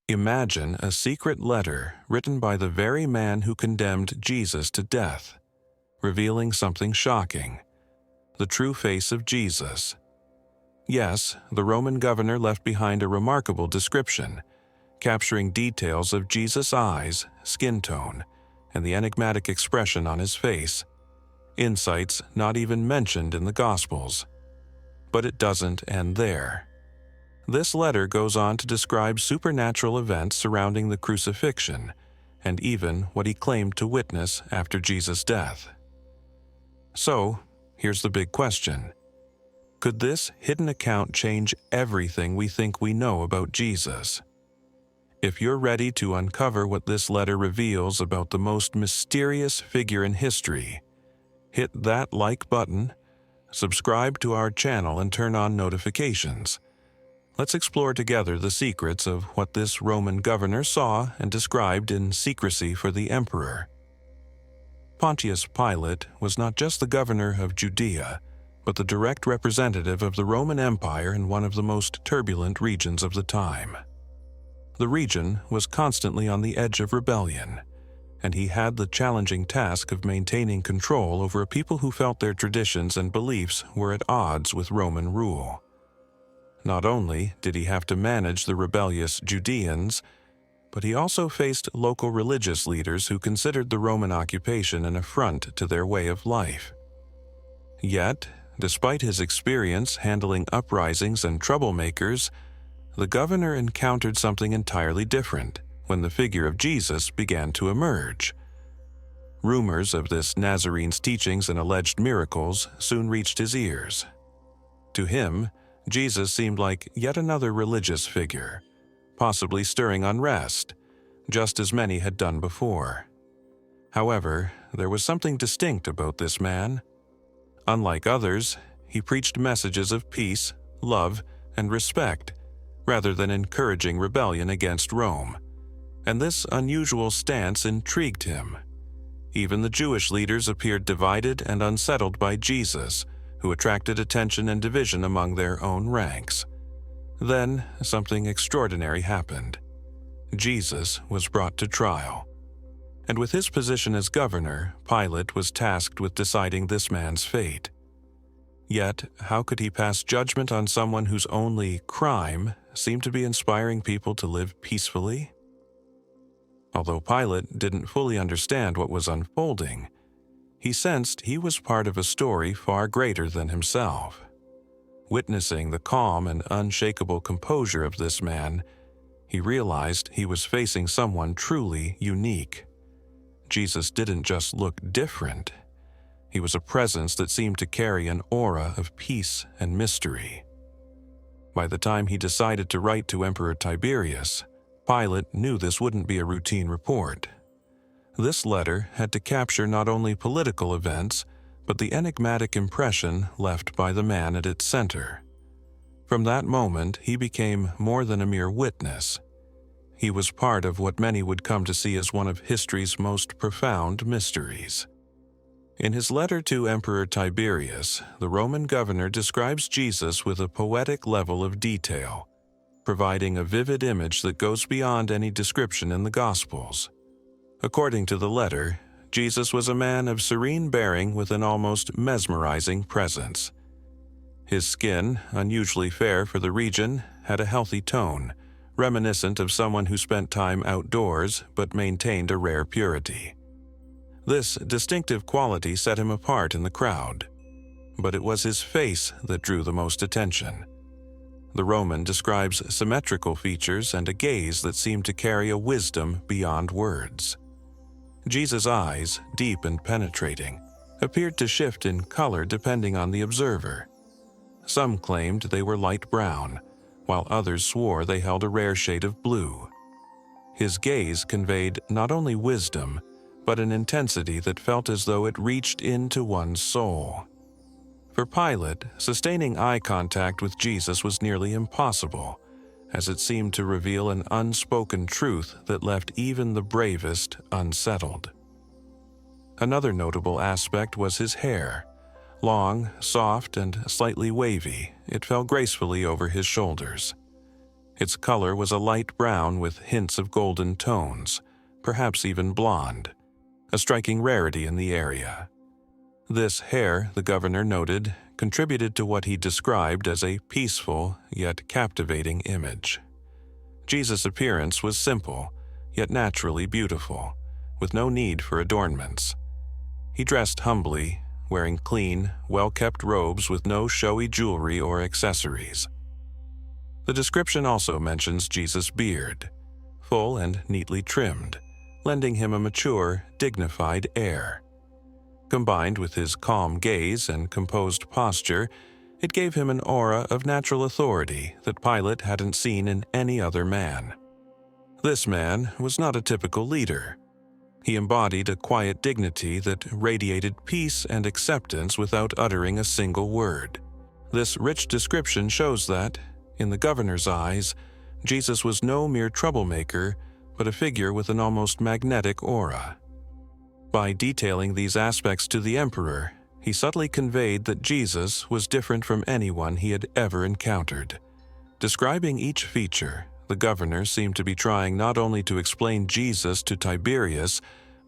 Imagine a secret letter written by the very man who condemned Jesus to death, revealing something shocking: the true face of Jesus. Yes, the Roman governor left behind a remarkable description, capturing details of Jesus' eyes, skin tone, and the enigmatic expression on his face, insights not even mentioned in the Gospels. But it doesn't end there. This letter goes on to describe supernatural events surrounding the crucifixion, and even what he claimed to witness after Jesus' death. So, here's the big question. Could this hidden account change everything we think we know about Jesus? If you're ready to uncover what this letter reveals about the most mysterious figure in history, hit that like button, subscribe to our channel, and turn on notifications. Let's explore together the secrets of what this Roman governor saw and described in secrecy for the emperor. Pontius Pilate was not just the governor of Judea, but the direct representative of the Roman Empire in one of the most turbulent regions of the time. The region was constantly on the edge of rebellion, and he had the challenging task of maintaining control over a people who felt their traditions and beliefs were at odds with Roman rule. Not only did he have to manage the rebellious Judeans, but he also faced local religious leaders who considered the Roman occupation an affront to their way of life. Yet, despite his experience handling uprisings and troublemakers, the governor encountered something entirely different when the figure of Jesus began to emerge. Rumors of this Nazarene's teachings and alleged miracles soon reached his ears. To him, Jesus seemed like yet another religious figure, possibly stirring unrest, just as many had done before. However, there was something distinct about this man. Unlike others, he preached messages of peace, love, and respect, rather than encouraging rebellion against Rome. And this unusual stance intrigued him. Even the Jewish leaders appeared divided and unsettled by Jesus, who attracted attention and division among their own ranks. Then, something extraordinary happened. Jesus was brought to trial. And with his position as governor, Pilate was tasked with deciding this man's fate. Yet, how could he pass judgment on someone whose only crime seemed to be inspiring people to live peacefully? Although Pilate didn't fully understand what was unfolding, he sensed he was part of a story far greater than himself. Witnessing the calm and unshakable composure of this man, he realized he was facing someone truly unique. Jesus didn't just look different. He was a presence that seemed to carry an aura of peace and mystery. By the time he decided to write to Emperor Tiberius, Pilate knew this wouldn't be a routine report. This letter had to capture not only political events, but the enigmatic impression left by the man at its center. From that moment, he became more than a mere witness. He was part of what many would come to see as one of history's most profound mysteries. In his letter to Emperor Tiberius, the Roman governor describes Jesus with a poetic level of detail, providing a vivid image that goes beyond any description in the Gospels. According to the letter, Jesus was a man of serene bearing with an almost mesmerizing presence. His skin, unusually fair for the region, had a healthy tone, reminiscent of someone who spent time outdoors but maintained a rare purity. This distinctive quality set him apart in the crowd, but it was his face that drew the most attention. The Roman describes symmetrical features and a gaze that seemed to carry a wisdom beyond words. Jesus' eyes, deep and penetrating, appeared to shift in color depending on the observer. Some claimed they were light brown, while others swore they held a rare shade of blue. His gaze conveyed not only wisdom, but an intensity that felt as though it reached into one's soul. For Pilate, sustaining eye contact with Jesus was nearly impossible, as it seemed to reveal an unspoken truth that left even the bravest unsettled. Another notable aspect was his hair. Long, soft, and slightly wavy, it fell gracefully over his shoulders. Its color was a light brown with hints of golden tones, perhaps even blonde, a striking rarity in the area. This hair, the governor noted, contributed to what he described as a peaceful yet captivating image. Jesus' appearance was simple, yet naturally beautiful, with no need for adornments. He dressed humbly, wearing clean, well-kept robes with no showy jewelry or accessories. The description also mentions Jesus' beard, full and neatly trimmed, lending him a mature, dignified air. Combined with his calm gaze and composed posture, it gave him an aura of natural authority that Pilate hadn't seen in any other man. This man was not a typical leader. He embodied a quiet dignity that radiated peace and acceptance without uttering a single word. This rich description shows that, in the governor's eyes, Jesus was no mere troublemaker, but a figure with an almost magnetic aura. By detailing these aspects to the emperor, he subtly conveyed that Jesus was different from anyone he had ever encountered. Describing each feature, the governor seemed to be trying not only to explain Jesus to Tiberius,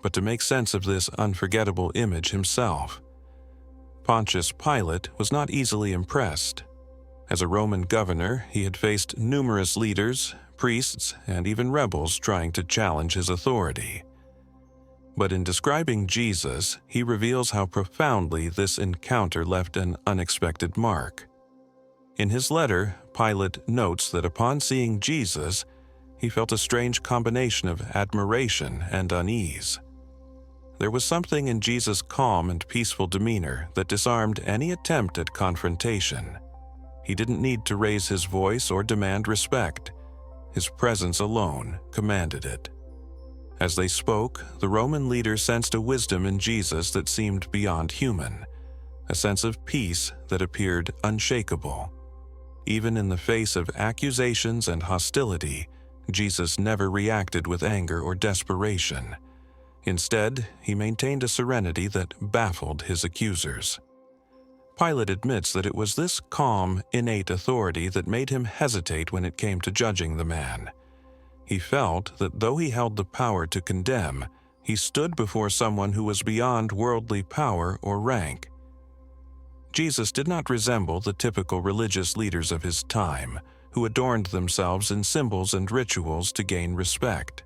but to make sense of this unforgettable image himself. Pontius Pilate was not easily impressed. As a Roman governor, he had faced numerous leaders, priests, and even rebels trying to challenge his authority. But in describing Jesus, he reveals how profoundly this encounter left an unexpected mark. In his letter, Pilate notes that upon seeing Jesus, he felt a strange combination of admiration and unease. There was something in Jesus' calm and peaceful demeanor that disarmed any attempt at confrontation. He didn't need to raise his voice or demand respect. His presence alone commanded it. As they spoke, the Roman leader sensed a wisdom in Jesus that seemed beyond human, a sense of peace that appeared unshakable. Even in the face of accusations and hostility, Jesus never reacted with anger or desperation. Instead, he maintained a serenity that baffled his accusers. Pilate admits that it was this calm, innate authority that made him hesitate when it came to judging the man. He felt that though he held the power to condemn, he stood before someone who was beyond worldly power or rank. Jesus did not resemble the typical religious leaders of his time, who adorned themselves in symbols and rituals to gain respect.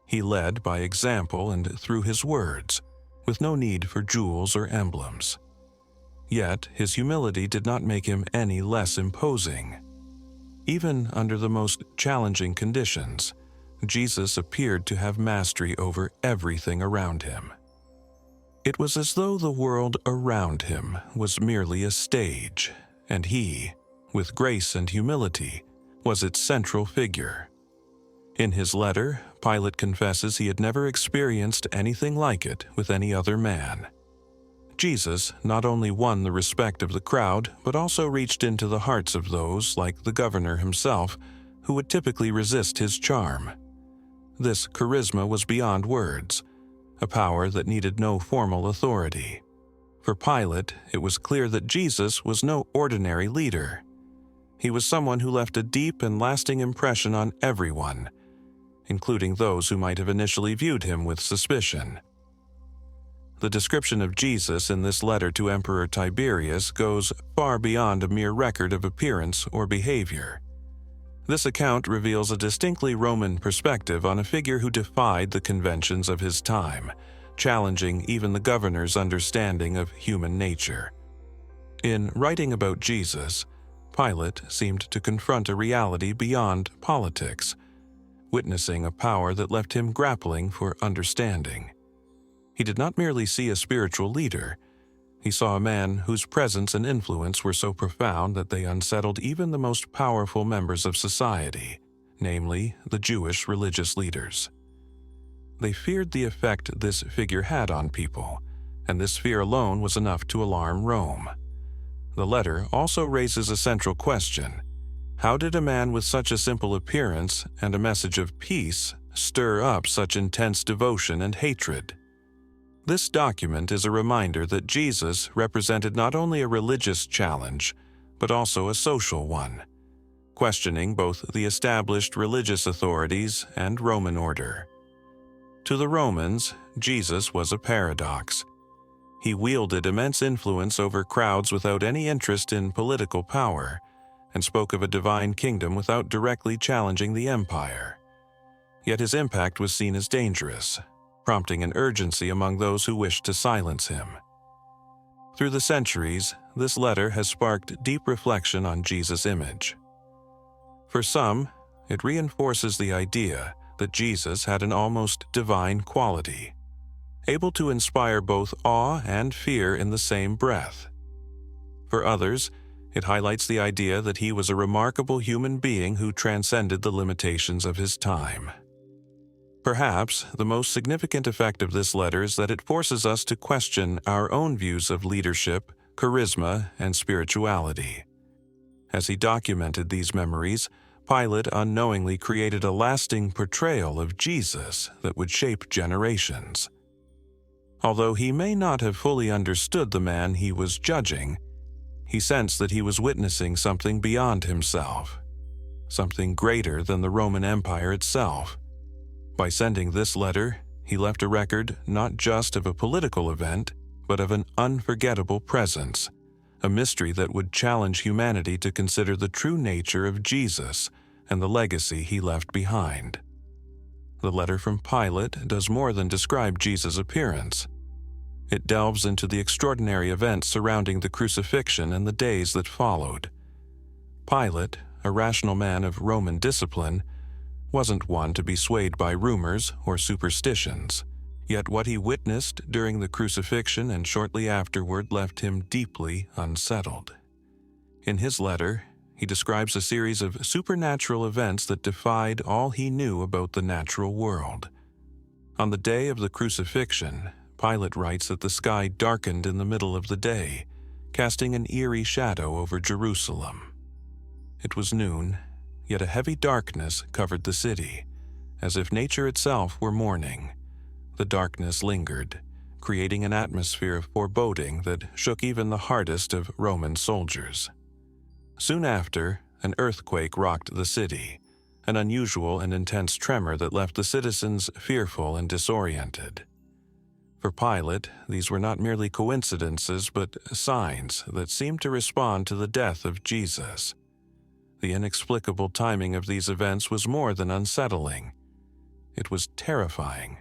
He led by example and through his words, with no need for jewels or emblems. Yet his humility did not make him any less imposing. Even under the most challenging conditions, Jesus appeared to have mastery over everything around him. It was as though the world around him was merely a stage, and he, with grace and humility, was its central figure. In his letter, Pilate confesses he had never experienced anything like it with any other man. Jesus not only won the respect of the crowd, but also reached into the hearts of those, like the governor himself, who would typically resist his charm. This charisma was beyond words, a power that needed no formal authority. For Pilate, it was clear that Jesus was no ordinary leader. He was someone who left a deep and lasting impression on everyone, including those who might have initially viewed him with suspicion. The description of Jesus in this letter to Emperor Tiberius goes far beyond a mere record of appearance or behavior. This account reveals a distinctly Roman perspective on a figure who defied the conventions of his time, challenging even the governor's understanding of human nature. In writing about Jesus, Pilate seemed to confront a reality beyond politics, witnessing a power that left him grappling for understanding. He did not merely see a spiritual leader. He saw a man whose presence and influence were so profound that they unsettled even the most powerful members of society, namely the Jewish religious leaders. They feared the effect this figure had on people, and this fear alone was enough to alarm Rome. The letter also raises a central question. How did a man with such a simple appearance and a message of peace stir up such intense devotion and hatred? This document is a reminder that Jesus represented not only a religious challenge, but also a social one. questioning both the established religious authorities and Roman order. To the Romans, Jesus was a paradox. He wielded immense influence over crowds without any interest in political power, and spoke of a divine kingdom without directly challenging the empire. Yet his impact was seen as dangerous, prompting an urgency among those who wished to silence him. Through the centuries, this letter has sparked deep reflection on Jesus' image. For some, it reinforces the idea that Jesus had an almost divine quality, able to inspire both awe and fear in the same breath. For others, it highlights the idea that he was a remarkable human being who transcended the limitations of his time. Perhaps the most significant effect of this letter is that it forces us to question our own views of leadership, charisma, and spirituality. As he documented these memories, Pilate unknowingly created a lasting portrayal of Jesus that would shape generations. Although he may not have fully understood the man he was judging, he sensed that he was witnessing something beyond himself, something greater than the Roman Empire itself. By sending this letter, he left a record not just of a political event, but of an unforgettable presence, a mystery that would challenge humanity to consider the true nature of Jesus and the legacy he left behind. The letter from Pilate does more than describe Jesus' appearance. It delves into the extraordinary events surrounding the crucifixion and the days that followed. Pilate, a rational man of Roman discipline, wasn't one to be swayed by rumors or superstitions. Yet what he witnessed during the crucifixion and shortly afterward left him deeply unsettled. In his letter, he describes a series of supernatural events that defied all he knew about the natural world. On the day of the crucifixion, Pilate writes that the sky darkened in the middle of the day, casting an eerie shadow over Jerusalem. It was noon, yet a heavy darkness covered the city, as if nature itself were mourning. The darkness lingered, creating an atmosphere of foreboding that shook even the hardest of Roman soldiers. Soon after, an earthquake rocked the city, an unusual and intense tremor that left the citizens fearful and disoriented. For Pilate, these were not merely coincidences but signs that seemed to respond to the death of Jesus. The inexplicable timing of these events was more than unsettling. It was terrifying,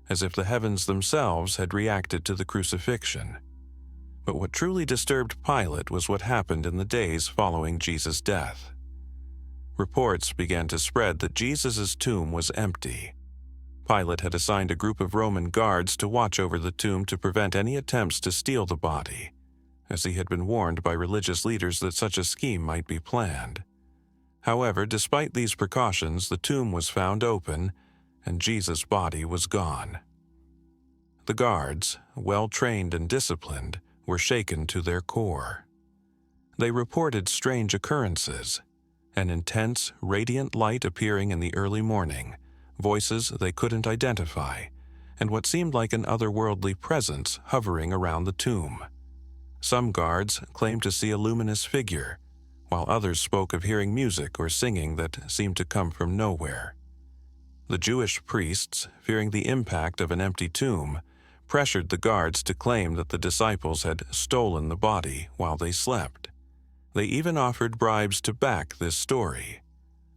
as if the heavens themselves had reacted to the crucifixion. But what truly disturbed Pilate was what happened in the days following Jesus' death. Reports began to spread that Jesus' tomb was empty. Pilate had assigned a group of Roman guards to watch over the tomb to prevent any attempts to steal the body, as he had been warned by religious leaders that such a scheme might be planned. However, despite these precautions, the tomb was found open, and Jesus' body was gone. The guards, well-trained and disciplined, were shaken to their core. They reported strange occurrences, an intense, radiant light appearing in the early morning, voices they couldn't identify, and what seemed like an otherworldly presence hovering around the tomb. Some guards claimed to see a luminous figure, while others spoke of hearing music or singing that seemed to come from nowhere. The Jewish priests, fearing the impact of an empty tomb, pressured the guards to claim that the disciples had stolen the body while they slept. They even offered bribes to back this story.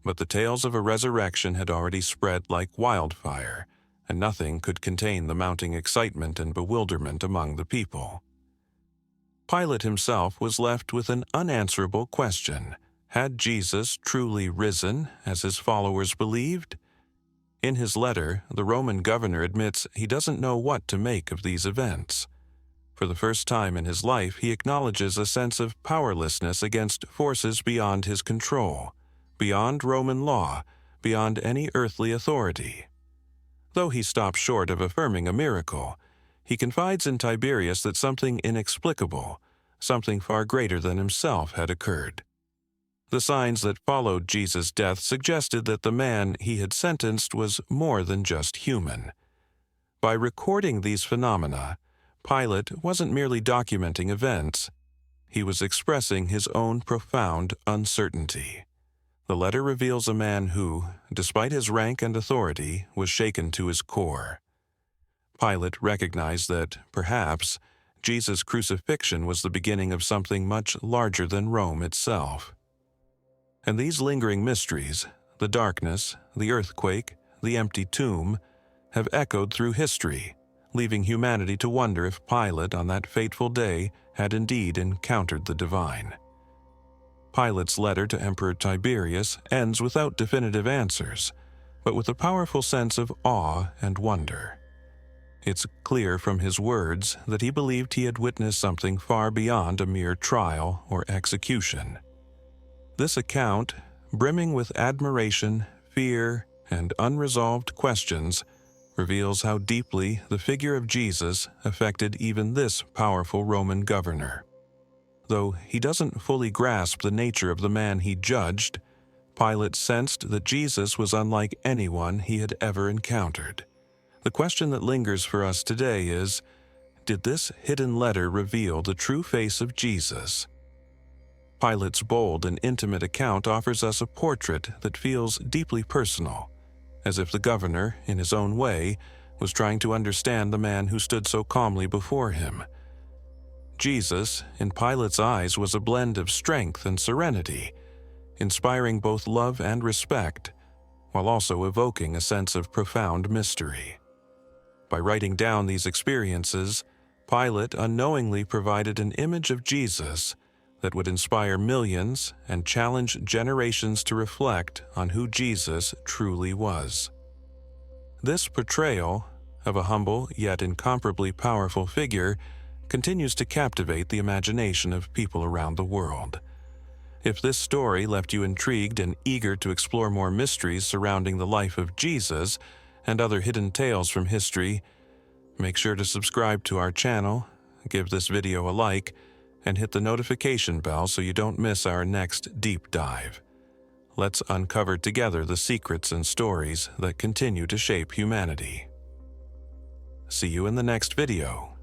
But the tales of a resurrection had already spread like wildfire, and nothing could contain the mounting excitement and bewilderment among the people. Pilate himself was left with an unanswerable question. Had Jesus truly risen, as his followers believed? In his letter, the Roman governor admits he doesn't know what to make of these events. For the first time in his life, he acknowledges a sense of powerlessness against forces beyond his control, beyond Roman law, beyond any earthly authority. Though he stops short of affirming a miracle, he confides in Tiberius that something inexplicable, something far greater than himself, had occurred. The signs that followed Jesus' death suggested that the man he had sentenced was more than just human. By recording these phenomena, Pilate wasn't merely documenting events. He was expressing his own profound uncertainty. The letter reveals a man who, despite his rank and authority, was shaken to his core. Pilate recognized that, perhaps, Jesus' crucifixion was the beginning of something much larger than Rome itself. And these lingering mysteries, the darkness, the earthquake, the empty tomb, have echoed through history, leaving humanity to wonder if Pilate on that fateful day had indeed encountered the divine. Pilate's letter to Emperor Tiberius ends without definitive answers, but with a powerful sense of awe and wonder. It's clear from his words that he believed he had witnessed something far beyond a mere trial or execution. This account, brimming with admiration, fear, and unresolved questions, reveals how deeply the figure of Jesus affected even this powerful Roman governor. Though he doesn't fully grasp the nature of the man he judged, Pilate sensed that Jesus was unlike anyone he had ever encountered. The question that lingers for us today is, did this hidden letter reveal the true face of Jesus? Pilate's bold and intimate account offers us a portrait that feels deeply personal, as if the governor, in his own way, was trying to understand the man who stood so calmly before him. Jesus, in Pilate's eyes, was a blend of strength and serenity, inspiring both love and respect, while also evoking a sense of profound mystery. By writing down these experiences, Pilate unknowingly provided an image of Jesus that would inspire millions and challenge generations to reflect on who Jesus truly was. This portrayal of a humble yet incomparably powerful figure continues to captivate the imagination of people around the world. If this story left you intrigued and eager to explore more mysteries surrounding the life of Jesus and other hidden tales from history, make sure to subscribe to our channel, give this video a like, and hit the notification bell so you don't miss our next deep dive. Let's uncover together the secrets and stories that continue to shape humanity. See you in the next video.